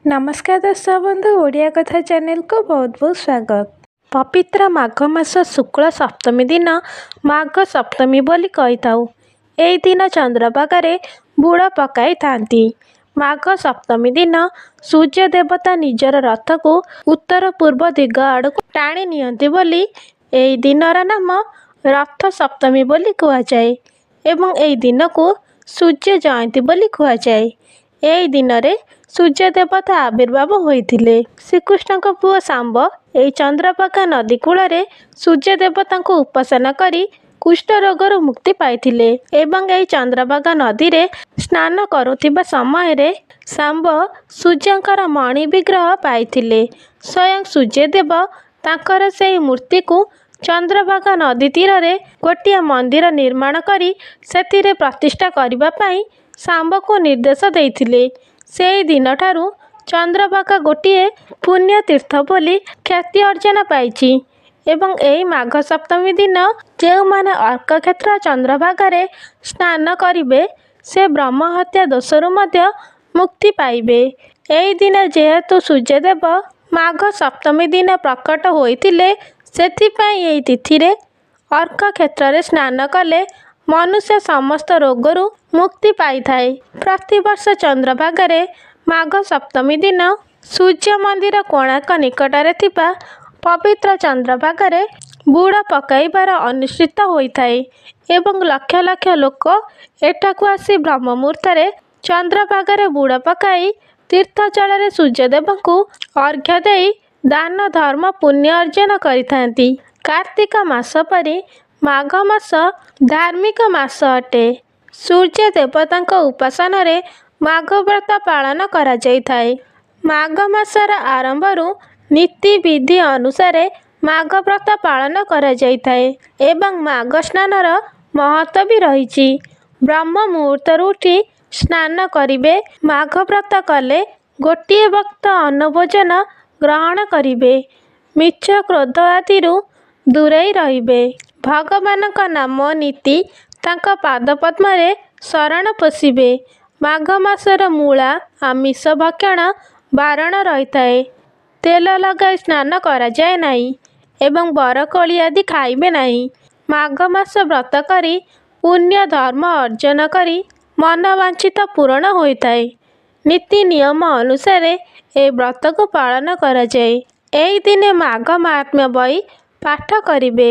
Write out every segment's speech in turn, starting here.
नमस्कार दर्शक बंधु, ओडिया कथा चैनल को बहुत बहुत स्वागत। पवित्र माघ मास शुक्ल सप्तमी दिन माघ सप्तमी बोली कहीथाउ। एही दिन चंद्रभागारे बुड़ पकाई थांती। माघ सप्तमी दिन सूर्य देवता निजर रथ को उत्तर पूर्व दिग आड़ टाणी नियंती बोली एही दिनर नाम रथ सप्तमी बोली कुहाଯାଏ एवं एही दिन को सूर्य जयंती बोली कुहाଯାଏ। एही दिन रे सूर्य देवता आविर्भाव होइथिले। श्रीकृष्ण को पुओ सांब एही चंद्रभागा नदी कूଳରେ सूर्य देवता को उपासना करी कुष्ठ रोगर मुक्ति पाइथिले एवं एही चंद्रभागा नदी रे स्नान करुथिबा समय रे सांब सूर्यंकर मणि विग्रह पाइथिले। स्वयं सूर्यदेव तांकर सेही मूर्ति को चंद्रभागा नदी तीर रे गोटिए मंदिर निर्माण करी सेतिरे प्रतिष्ठा करिबा पई सांब को निर्देश देइथिले। सेही दिन ठारू चंद्रभागा गोटिए पुण्य तीर्थ बोली ख्याति अर्जन पाइछि एवं एही माघ सप्तमी दिन जो माने अर्क क्षेत्र चंद्रभागारे स्नान करिवे से ब्रह्म हत्या दोषरु मध्य मुक्ति पाइबे। एही दिन जेहेतु सूर्यदेव माघ सप्तमी दिन प्रकट होइथिले सेथिपाई एही तिथिरे अर्क क्षेत्र रे स्नान कले मनुष्य समस्त रोगरु मुक्ति पाई थाए। प्रतिवर्ष चंद्रभागारे माघ सप्तमी दिन सूर्य मंदिर कोणार्क निकटरे थिबा पवित्र चंद्रभागारे बुड़ पकाइबार अनुष्ठित होइथाए एवं लक्ष लक्ष लोक एठाकु आसी ब्रह्म मुहूर्तरे चंद्रभागारे बुड़ पकाई तीर्थ जल सूर्यदेवଙ୍କୁ अर्घ्य देई दान धर्म पुण्य अर्जन करिथांती। कार्तिक मास परि माघ मास धार्मिक मास अटे। सूर्य देवतांक उपासन रे माघ व्रत पालन करा जाइथाए। माघ मासर आरंभरू नीति विधि अनुसार माघ व्रत पालन करा जाइथाए एवं माघ स्नानर महत्व भी रहिछि। ब्रह्म मुहूर्तरू उठी स्नान करिवे। माघ व्रत कले गोटिए वक्त अन्न भोजन ग्रहण करिवे। मिछ क्रोध आदिरू दूरेई रहिबे। भगवानक नाम नीति तांक पाद पद्मरे शरण पोषिबे। माघ मासर मूला आमिष भक्षण बारण रहिथाए। तेल लगाई स्नान करा जाए नाही एवं बरकोली आदि खाइबे नाही। माघ मास व्रत करी पुण्य धर्म अर्जन करी मन वांछित पूर्ण होइथाए। नीति नियम अनुसार ए व्रत को पालन करा जाए। एही दिने माघ महात्म्य बही पाठ करिवे।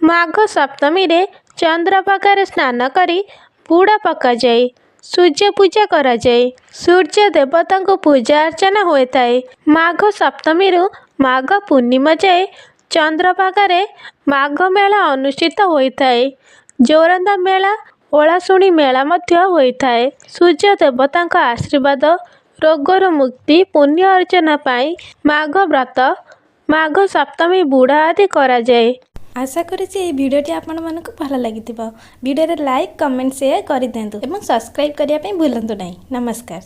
माघ सप्तमी रे चंद्रभागारे स्नान करी बुड़ पका जाए। सूर्य पूजा करा जाए। सूर्य देवता को पूजा अर्चना होइथाए। माघ सप्तमी रु माघ पूर्णिमा जाए चंद्रभागारे माघ मेला अनुष्ठित होइथाए। जोरंदा मेला ओलाशुणी मेला मध्य होइथाए। सूर्य देवतांक आशीर्वाद रोगर मुक्ति पुण्य अर्चना पाई माघ व्रत माघ सप्तमी बुड़ा आदि करा जाए। आशा करी भिडियोटी आपण मानक भल लगी भिडियो लाइक कमेंट शेयर कर दिंतु एवं सब्सक्राइब करने भूलु नहीं। नमस्कार।